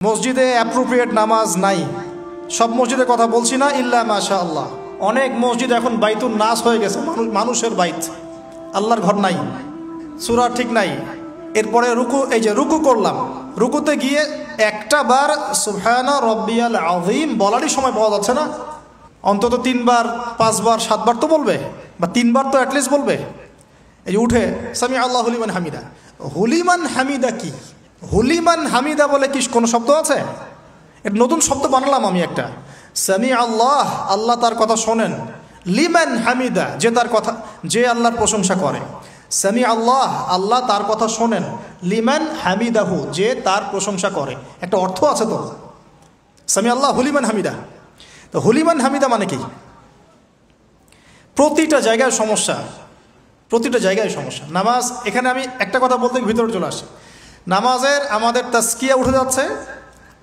মসজিদে অ্যাপ্রোপ্রিয়েট নামাজ নাই, সব মসজিদে কথা বলছি না, ইল্লা মাশাআল্লাহ। অনেক মসজিদ এখন বাইতুন নাস হয়ে গেছে, মানুষের বাইত, আল্লাহর ঘর নাই, সূরা ঠিক নাই। এরপরে রুকু, এই যে রুকু করলাম, রুকুতে গিয়ে একটা বার সুবহানা রব্বিয়াল আযীম বলারই সময় পাওয়া যাচ্ছে না। অন্তত 3 বার 5 বার 7 বার তো বলবে, বা 3 বার তো অ্যাটলিস্ট বলবে। এই যে উঠে সামি আল্লাহু লিমান হামিদা, হুলিমান হামিদা কি? হুলিমান হামিদা বলে কি কোনো শব্দ আছে? এটা নতুন শব্দ বানালাম আমি একটা। সামি আল্লাহ, আল্লাহ তার কথা শোনেন। লিমান হামিদা, যে তার কথা, যে আল্লাহর প্রশংসা করে। সামি আল্লাহ, আল্লাহ তার কথা শোনেন। লিমান হামিদাহু, যে তার প্রশংসা করে। একটা অর্থ আছে তো, সামি আল্লাহ হুলিমান হামিদা। তো হুলিমান হামিদা মানে কি? প্রতিটা জায়গায় সমস্যা, প্রতিটা জায়গায় সমস্যা। নামাজ, এখানে আমি একটা কথা বলতে ভিতরে চলে আসি। নামাজের আমাদের তাজকিয়া উঠে যাচ্ছে,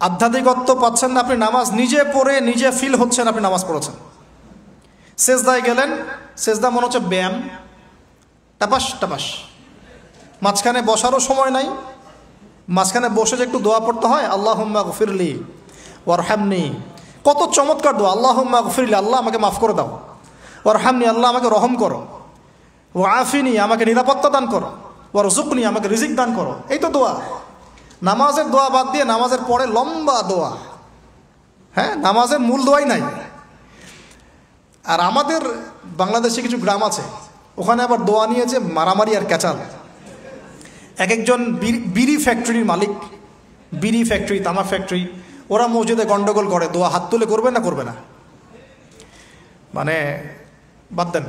আধ্যাত্মিকত্ব পাচ্ছেন না। আপনি নামাজ নিজে পড়ে নিজে ফিল হচ্ছেন আপনি নামাজ পড়েছেন। সেজদায় গেলেন, সেজদা মনে হচ্ছে ব্যায়াম, টাপাস টাপাস। মাঝখানে বসারও সময় নাই, মাঝখানে বসে যে একটু দোয়া পড়তে হয়, আল্লাহুম্মা গফিরলি ওয়ারহামনি, কত চমৎকার দোয়া। আল্লাহুম্মা গফিরলি, আল্লাহ আমাকে মাফ করে দাও। ওয়ারহামনি, আল্লাহ আমাকে রহম করো। ওয়াফিনি, আমাকে নিরাপত্তা দান করো। ওয়ারযুকনি, আমাকে রিজিক দান করো। এই তো দোয়া। নামাজের দোয়া বাদ দিয়ে নামাজের পরে লম্বা দোয়া, হ্যাঁ, নামাজের মূল দোয়াই নাই। আর আমাদের বাংলাদেশে কিছু গ্রাম আছে, ওখানে আবার দোয়া নিয়েছে মারামারি আর ক্যাচাল। এক একজন বিড়ি ফ্যাক্টরির মালিক, বিড়ি ফ্যাক্টরি, তামাক ফ্যাক্টরি, ওরা মসজিদে গন্ডগোল করে, দোয়া হাত তুলে করবে না করবে না, মানে বাদ দেন।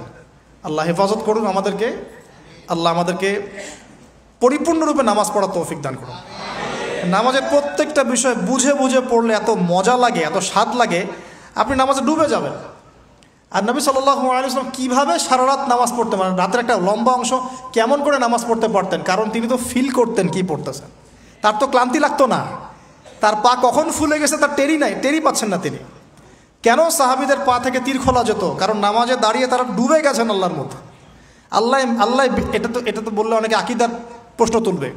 আল্লাহ হেফাজত করুন আমাদেরকে, আল্লাহ আমাদেরকে পরিপূর্ণরূপে নামাজ পড়ার তৌফিক দান করুন। নামাজের প্রত্যেকটা বিষয় বুঝে বুঝে পড়লে এত মজা লাগে, এত স্বাদ লাগে, আপনি নামাজে ডুবে যাবেন। আর নবী সাল্লাল্লাহু আলাইহি ওয়াসাল্লাম কীভাবে সারা রাত নামাজ পড়তে পারেন, রাতের একটা লম্বা অংশ কেমন করে নামাজ পড়তে পারতেন? কারণ তিনি তো ফিল করতেন কি পড়তেছেন, তার তো ক্লান্তি লাগতো না। তার পা কখন ফুলে গেছে তার টেরি পাচ্ছেন না তিনি। কেন সাহাবীদের পা থেকে তীর খোলা যেত? কারণ নামাজে দাঁড়িয়ে তারা ডুবে গেছেন আল্লাহর মধ্যে। আল্লাহ, এটা তো বললে অনেকে আকীদার প্রশ্ন তুলবে।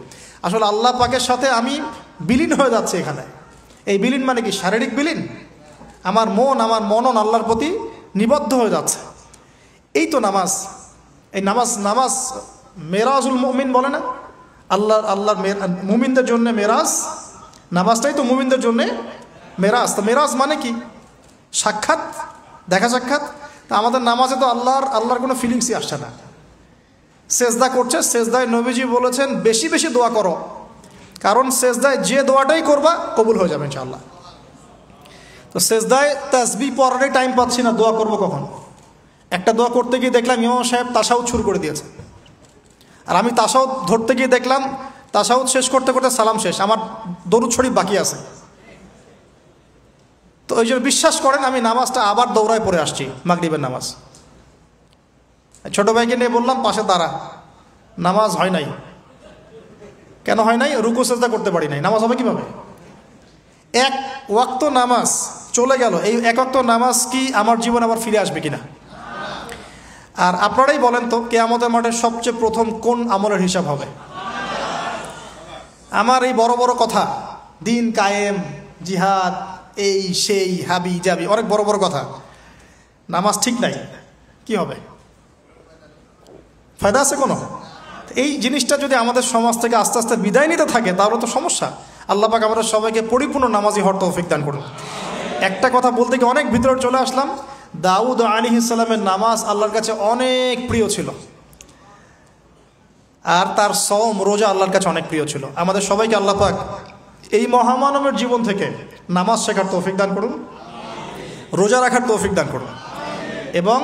আসলে আল্লাহ পাকের সাথে আমি বিলীন হয়ে যাচ্ছে এখানে। এই বিলীন মানে কি? শারীরিক বিলীন। আমার মনন আল্লাহর প্রতি নিবদ্ধ হয়ে যাচ্ছে। এই তো নামাজ। এই নামাজ মেরাজুল মুমিন বলে না, আল্লাহর মুমিনদের জন্য মেরাজ। নামাজটাই তো মুমিনদের জন্য মেরাজ। তো মেরাজ মানে কি? সাক্ষাৎ, দেখা সাক্ষাৎ। তা আমাদের নামাজে তো আল্লাহর কোনো ফিলিংসই আসছে না। সেজদা করছে, সেজদায় নবীজি বলেছেন বেশি বেশি দোয়া করো, কারণ সেজদায় যে দোয়াটাই করবা কবুল হয়ে যাবে ইনশাআল্লাহ। তো সেজদায় তাসবিহ পড়ারই টাইম পাচ্ছি না, দোয়া করব কখন? একটা দোয়া করতে গিয়ে দেখলাম ইমাম সাহেব তাশাহুদ শুরু করে দিয়েছে, আর আমি তাশাহুদ ধরতে গিয়ে দেখলাম তাশাহুদ শেষ করতে করতে সালাম শেষ, আমার দরুদ শরীফ বাকি আছে। তো ওই জন্য বিশ্বাস করেন আমি নামাজটা আবার দৌড়ায় পড়ে আসছি, মাগরিবের নামাজ। ছোট ভাইকে নিয়ে বললাম পাশে দাঁড়া, নামাজ হয় নাই। কেন হয় নাই? রুকু সেজদা করতে পারি নাই। নামাজ হবে কিভাবে? এক ওয়াক্ত নামাজ চলে গেল। এই এক ওয়াক্ত নামাজ কি আমার জীবন আবার ফিরে আসবে কিনা? আর আপনারাই বলেন তো, কিয়ামতের মাঠে সবচেয়ে প্রথম কোন আমলের হিসাব হবে? আমার এই বড় বড় কথা, দিন কায়েম, জিহাদ, এই সেই, হাবি জাবি, অনেক বড় বড় কথা, নামাজ ঠিক নাই, কি হবে? ফায়দা আছে কোনো? এই জিনিসটা যদি আমাদের সমাজ থেকে আস্তে আস্তে বিদায় নিতে থাকে তাহলে তো সমস্যা। আল্লাহ পাক আমাদের সবাইকে পরিপূর্ণ নামাজি হওয়ার তৌফিক দান করুন। একটা কথা বলতে গিয়ে অনেক ভিতরে চলে আসলাম। দাউদ আলাইহিস সালামের নামাজ আল্লাহর কাছে অনেক প্রিয় ছিল, আর তার সওম রোজা আল্লাহর কাছে অনেক প্রিয় ছিল। আমাদের সবাইকে আল্লাহ পাক এই মহামানবের জীবন থেকে নামাজ শেখার তৌফিক দান করুন, রোজা রাখার তৌফিক দান করুন। এবং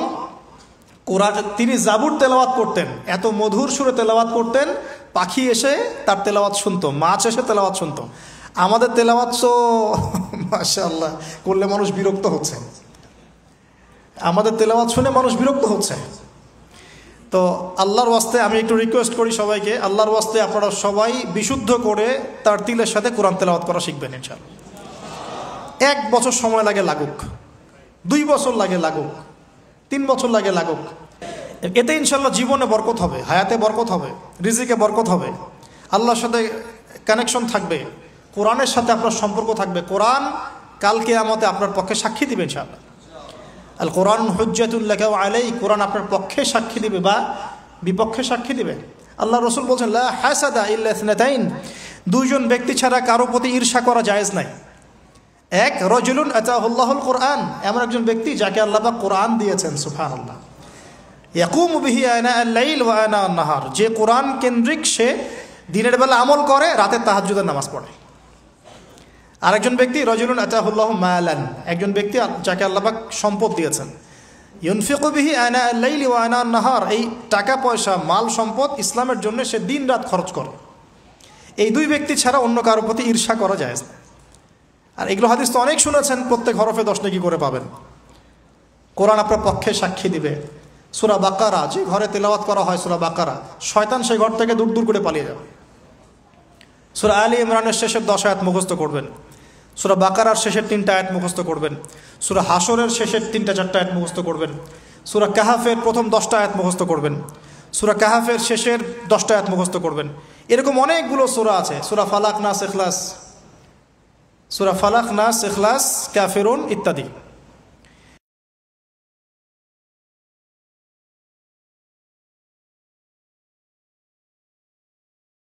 কোরআন, তিনি জাবুর তেলাওয়াত করতেন, এত মধুর সুরে তেলাওয়াত করতেন, পাখি এসে তার তেলাওয়াত শুনতো, মাছ এসে তেলাওয়াত শুনতো। আমাদের তেলাওয়াত তো মাশাআল্লাহ করলে মানুষ বিরক্ত হচ্ছে, আমাদের তেলাওয়াত শুনে মানুষ বিরক্ত হচ্ছে। তো আল্লাহর ওয়াস্তে আমি একটু রিকোয়েস্ট করি সবাইকে, আল্লাহর ওয়াস্তে আপনারা সবাই বিশুদ্ধ করে তার তিলের সাথে কোরআন তেলাওয়াত করা শিখবেন ইনশাআল্লাহ। 1 বছর সময় লাগে লাগুক, 2 বছর লাগে লাগুক, 3 বছর লাগে লাগুক, এতে ইনশাল্লাহ জীবনে বরকত হবে, হায়াতে বরকত হবে, রিজিকে বরকত হবে, আল্লাহর সাথে কানেকশন থাকবে, কোরআনের সাথে আপনার সম্পর্ক থাকবে। কোরআন কাল কিয়ামতে আপনার পক্ষে সাক্ষী দিবে ইনশাআল্লাহ। আল কোরআন হুজ্জাতুল লাকা ওয়া আলাইক, কোরআন আপনার পক্ষে সাক্ষী দিবে বা বিপক্ষে সাক্ষী দিবে। আল্লাহ রসুল বলছেন লা হাসাদা ইল্লা ইসনাতাইন, দুইজন ব্যক্তি ছাড়া কারো প্রতি ঈর্ষা করা জায়েজ নাই। এক, রাজুলুন আতাহুল্লাহুল কোরআন, এমন একজন ব্যক্তি যাকে আল্লাহ পাক কোরআন দিয়েছেন, সুবহানাল্লাহ। ইয়াকুমু বিহি আনা আল-লাইল ওয়া আনা আন-নাহার, যে কোরআন কেন্দ্রিক, সে দিনের বেলা আমল করে, রাতে তাহাজ্জুদের নামাজ পড়ে। আরেকজন ব্যক্তি রাজুলুন আতাহুল্লাহু মালান, একজন ব্যক্তি যাকে আল্লাহ পাক সম্পদ দিয়েছেন, ইউনফিকু বিহি আনা আল-লাইল ওয়া আনা আন-নাহার, এই টাকা পয়সা মাল সম্পদ ইসলামের জন্য সে দিন রাত খরচ করে। এই দুই ব্যক্তি ছাড়া অন্য কারোর প্রতি ঈর্ষা করা যায় না। আর এগুলো হাদিস তো অনেক শুনেছেন, প্রত্যেক হরফে 10 নেকি করে পাবেন। কোরআন আপনার পক্ষে সাক্ষী দিবে। সূরা বাকারা, যে ঘরে তেলাওয়াত করা হয় সূরা বাকারা, শয়তান সেই ঘর থেকে দূর দূর করে পালিয়ে যাবে। সূরা আলী ইমরানের শেষের 10 আয়াত মুখস্থ করবেন, সূরা বাকারার শেষের 3টা আয়াত মুখস্থ করবেন, সূরা হাসরের শেষের 3-4টা আয়াত মুখস্থ করবেন, সূরা কাহাফের প্রথম 10টা আয়াত মুখস্থ করবেন, সূরা কাহাফের শেষের 10টা আয়াত মুখস্থ করবেন। এরকম অনেকগুলো সূরা আছে, সূরা ফালাক, নাস, ইখলাস, সূরা ফালাক, নাস, ইখলাস, কাফিরুন ইত্যাদি।